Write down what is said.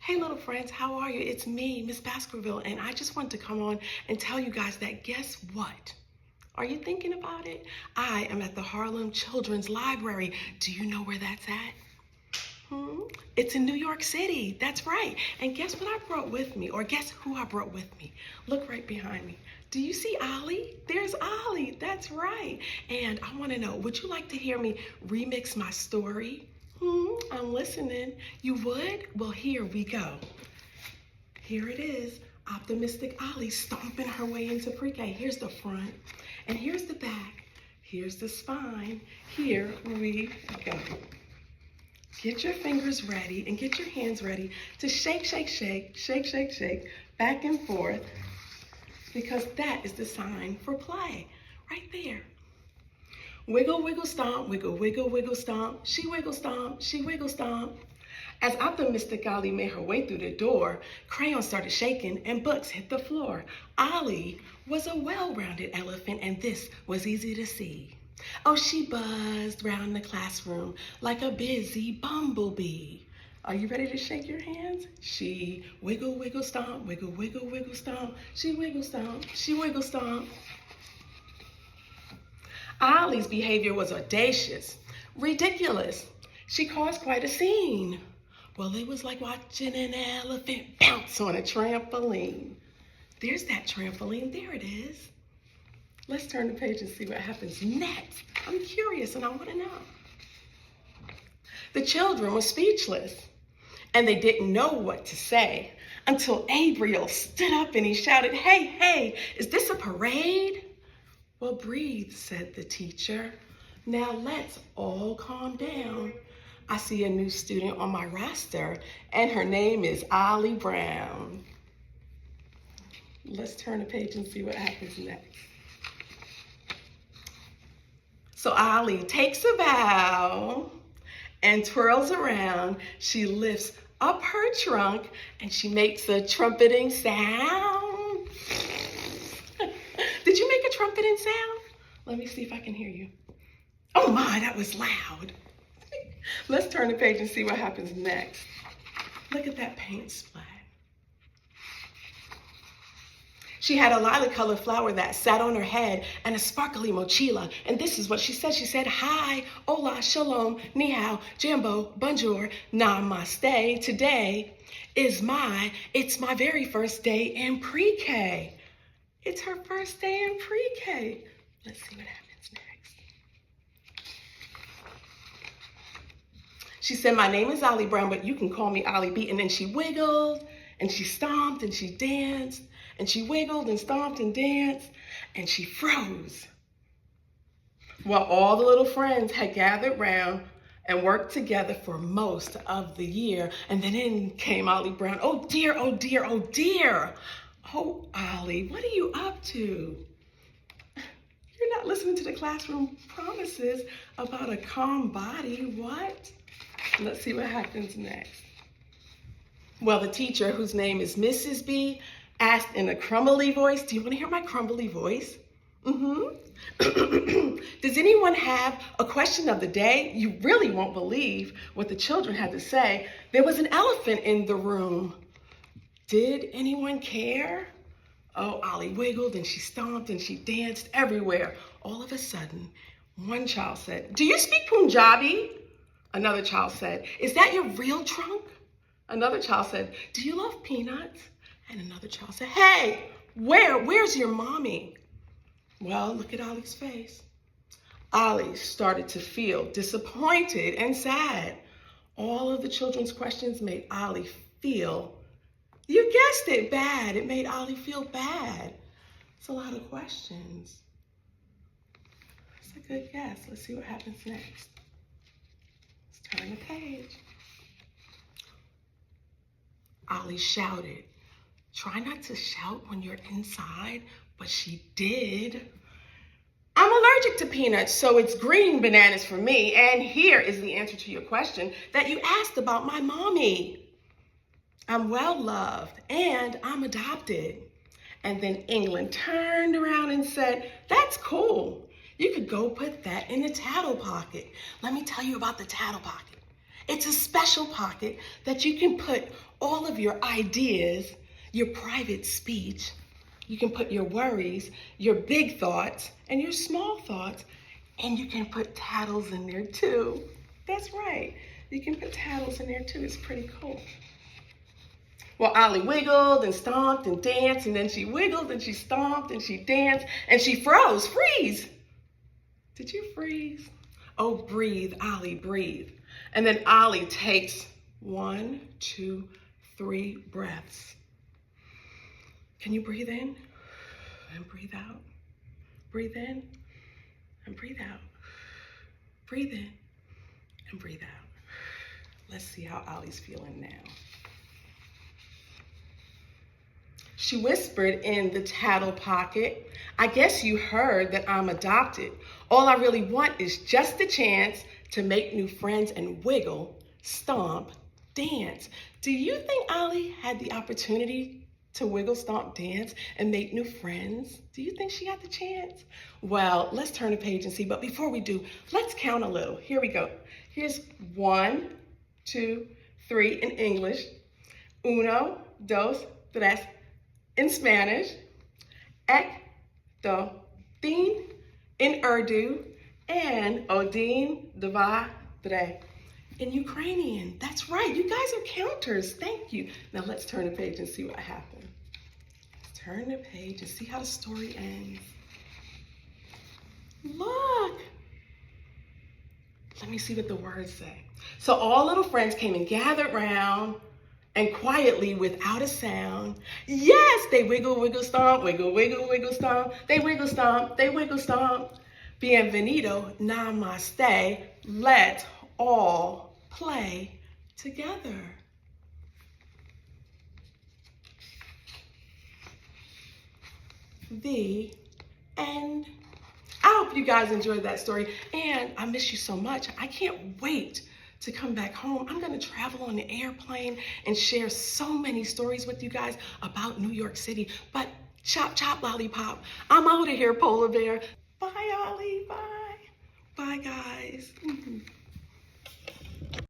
Hey little friends, how are you? It's me, Miss Baskerville, and I just wanted to come on and tell you guys that guess what? Are you thinking about it? I am at the Harlem Children's Library. Do you know where that's at? It's in New York City, that's right. And guess what I brought with me, or guess who I brought with me? Look right behind me. Do you see Olly? There's Olly, that's right. And I wanna know, would you like to hear me remix my story? I'm listening. You would? Well, here we go. Here it is. Optimistic Olly stomping her way into pre-K. Here's the front, and here's the back. Here's the spine. Here we go. Get your fingers ready and get your hands ready to shake, shake, shake, shake, shake, shake, back and forth, because that is the sign for play, right there. Wiggle, wiggle, stomp, wiggle, wiggle, wiggle, stomp. She wiggle, stomp, she wiggle, stomp. As optimistic Olly made her way through the door, crayons started shaking and books hit the floor. Olly was a well-rounded elephant, and this was easy to see. Oh, she buzzed round the classroom like a busy bumblebee. Are you ready to shake your hands? She wiggle, wiggle, stomp, wiggle, wiggle, wiggle, stomp. She wiggle, stomp, she wiggle, stomp. Olly's behavior was audacious, ridiculous. She caused quite a scene. Well, it was like watching an elephant bounce on a trampoline. There's that trampoline, there it is. Let's turn the page and see what happens next. I'm curious and I want to know. The children were speechless and they didn't know what to say until Gabriel stood up and he shouted, "Hey, hey, is this a parade?" "Well, breathe," said the teacher. "Now let's all calm down. I see a new student on my roster, and her name is Olly Brown." Let's turn the page and see what happens next. So Olly takes a bow and twirls around. She lifts up her trunk, and she makes a trumpeting sound. Did you make a trumpeting sound? Let me see if I can hear you. Oh my, that was loud. Let's turn the page and see what happens next. Look at that paint splash. She had a lilac-colored flower that sat on her head and a sparkly mochila. And this is what she said. She said, "Hi, hola, shalom, ni hao, jambo, bonjour, namaste. Today it's my very first day in pre-K." It's her first day in pre-K. Let's see what happens next. She said, "My name is Olly Brown, but you can call me Olly B." And then she wiggled and she stomped and she danced and she wiggled and stomped and danced and she froze. While all the little friends had gathered round and worked together for most of the year. And then in came Olly Brown. "Oh dear, oh dear, oh dear. Oh, Olly, what are you up to? You're not listening to the classroom promises about a calm body, what?" Let's see what happens next. Well, the teacher, whose name is Mrs. B, asked in a crumbly voice, "Do you want to hear my crumbly voice?" "Does anyone have a question of the day?" You really won't believe what the children had to say. There was an elephant in the room. Did anyone care? Oh, Olly wiggled and she stomped and she danced everywhere. All of a sudden, one child said, "Do you speak Punjabi?" Another child said, "Is that your real trunk?" Another child said, "Do you love peanuts?" And another child said, "Hey, where's your mommy?" Well, look at Olly's face. Olly started to feel disappointed and sad. All of the children's questions made Olly feel, you guessed it, bad. It made Olly feel bad. It's a lot of questions. That's a good guess. Let's see what happens next. Let's turn the page. Olly shouted. Try not to shout when you're inside, but she did. "I'm allergic to peanuts, so it's green bananas for me. And here is the answer to your question that you asked about my mommy. I'm well-loved, and I'm adopted." And then England turned around and said, "That's cool. You could go put that in the tattle pocket." Let me tell you about the tattle pocket. It's a special pocket that you can put all of your ideas, your private speech. You can put your worries, your big thoughts, and your small thoughts, and you can put tattles in there too. That's right. You can put tattles in there too. It's pretty cool. Well, Olly wiggled and stomped and danced, and then she wiggled and she stomped and she danced and she froze. Freeze! Did you freeze? Oh, breathe, Olly, breathe. And then Olly takes 1, 2, 3 breaths. Can you breathe in and breathe out? Breathe in and breathe out. Breathe in and breathe out. Let's see how Olly's feeling now. She whispered in the tattle pocket, I guess you heard that I'm adopted. All I really want is just a chance to make new friends and wiggle, stomp, dance. Do you think Olly had the opportunity to wiggle, stomp, dance, and make new friends? Do you think she had the chance? Well, let's turn a page and see. But before we do, let's count a little. Here we go. Here's 1, 2, 3 in English. Uno, dos, tres in Spanish. Ek, do, tin in Urdu. And odin, dva, tre in Ukrainian. That's right. You guys are counters. Thank you. Now let's turn the page and see what happened. Let's turn the page and see how the story ends. Look. Let me see what the words say. So all little friends came and gathered round, and quietly, without a sound, yes, they wiggle, wiggle, stomp, wiggle, wiggle, wiggle, stomp. They wiggle, stomp, they wiggle, stomp. Bienvenido, namaste, let's all play together. The end. I hope you guys enjoyed that story, and I miss you so much. I can't wait to come back home. I'm gonna travel on the airplane and share so many stories with you guys about New York City. But chop, chop, lollipop. I'm out of here, polar bear. Bye, Olly, bye. Bye, guys.